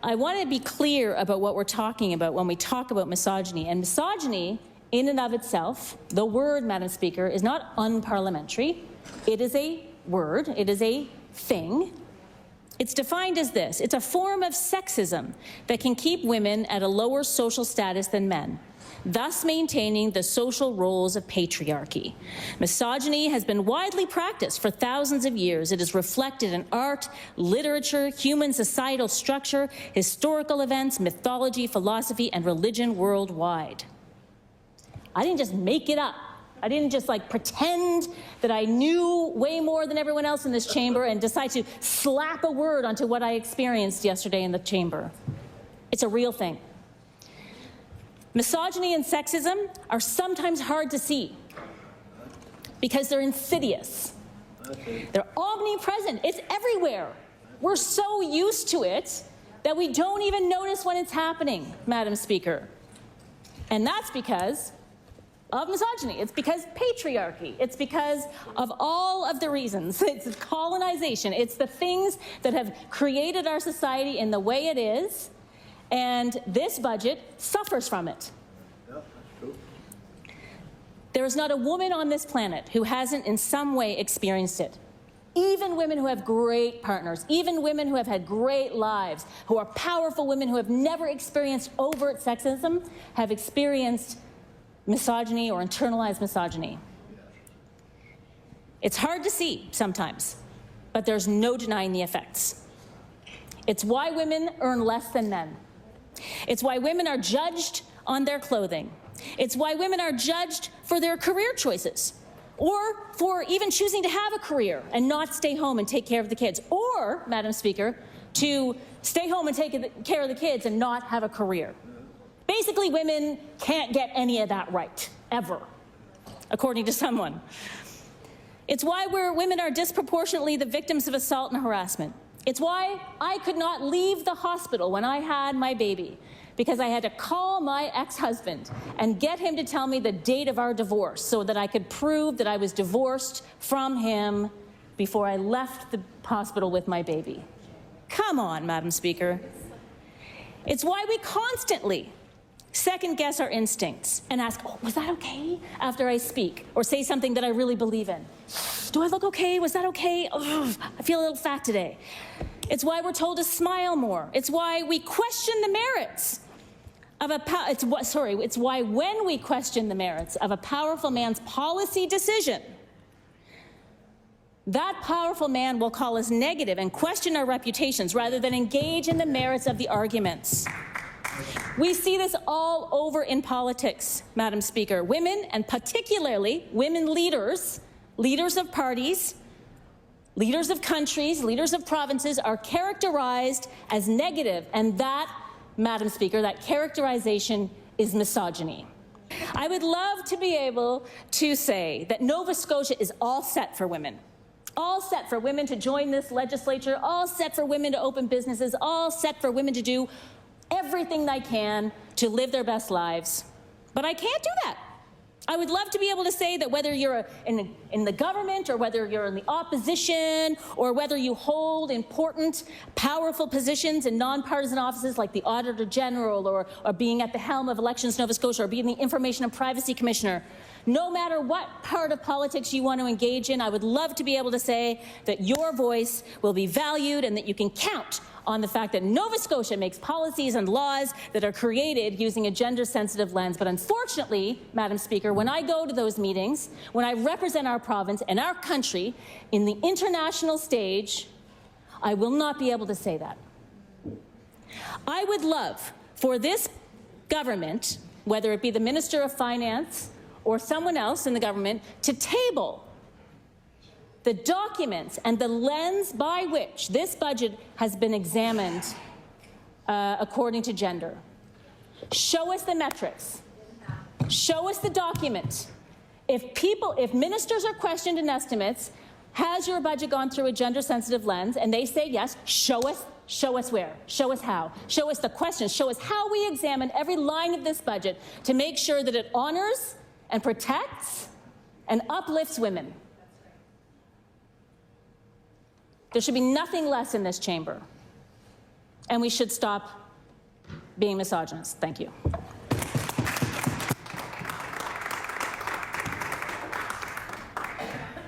I want to be clear about what we're talking about when we talk about misogyny. And misogyny, in and of itself, the word, Madam Speaker, is not unparliamentary. It is a word. It is a thing. It's defined as this. It's a form of sexism that can keep women at a lower social status than men, thus maintaining the social roles of patriarchy. Misogyny has been widely practiced for thousands of years. It is reflected in art, literature, human societal structure, historical events, mythology, philosophy, and religion worldwide. I didn't just make it up. I didn't just pretend that I knew way more than everyone else in this chamber and decide to slap a word onto what I experienced yesterday in the chamber. It's a real thing. Misogyny and sexism are sometimes hard to see because they're insidious. They're omnipresent. It's everywhere. We're so used to it that we don't even notice when it's happening, Madam Speaker. And that's because of misogyny. It's because patriarchy. It's because of all of the reasons. It's colonization. It's the things that have created our society in the way it is. And this budget suffers from it. There is not a woman on this planet who hasn't in some way experienced it. Even women who have great partners, even women who have had great lives, who are powerful women who have never experienced overt sexism, have experienced misogyny or internalized misogyny. It's hard to see sometimes, but there's no denying the effects. It's why women earn less than men. It's why women are judged on their clothing. It's why women are judged for their career choices, or for even choosing to have a career and not stay home and take care of the kids, or, Madam Speaker, to stay home and take care of the kids and not have a career. Basically, women can't get any of that right, ever, according to someone. It's why women are disproportionately the victims of assault and harassment. It's why I could not leave the hospital when I had my baby, because I had to call my ex-husband and get him to tell me the date of our divorce so that I could prove that I was divorced from him before I left the hospital with my baby. Come on, Madam Speaker. It's why we constantly second-guess our instincts and ask, oh, was that okay after I speak or say something that I really believe in? Do I look okay? Was that okay? Oh, I feel a little fat today. It's why we're told to smile more. It's why we question the merits of it's why when we question the merits of a powerful man's policy decision, that powerful man will call us negative and question our reputations rather than engage in the merits of the arguments. We see this all over in politics, Madam Speaker. Women, and particularly women leaders, leaders of parties, leaders of countries, leaders of provinces are characterized as negative, and that, Madam Speaker, that characterization is misogyny. I would love to be able to say that Nova Scotia is all set for women. All set for women to join this legislature, all set for women to open businesses, all set for women to do everything they can to live their best lives. But I can't do that. I would love to be able to say that whether you're in the government or whether you're in the opposition or whether you hold important, powerful positions in nonpartisan offices like the Auditor General or being at the helm of Elections Nova Scotia or being the Information and Privacy Commissioner, no matter what part of politics you want to engage in, I would love to be able to say that your voice will be valued and that you can count on the fact that Nova Scotia makes policies and laws that are created using a gender-sensitive lens. But unfortunately, Madam Speaker, when I go to those meetings, when I represent our province and our country in the international stage, I will not be able to say that. I would love for this government, whether it be the Minister of Finance or someone else in the government, to table the documents and the lens by which this budget has been examined according to gender. Show us the metrics. Show us the document. If ministers are questioned in estimates, has your budget gone through a gender-sensitive lens? And they say yes, show us where, show us how, show us the questions, show us how we examine every line of this budget to make sure that it honors and protects and uplifts women. There should be nothing less in this chamber. and we should stop being misogynist. Thank you.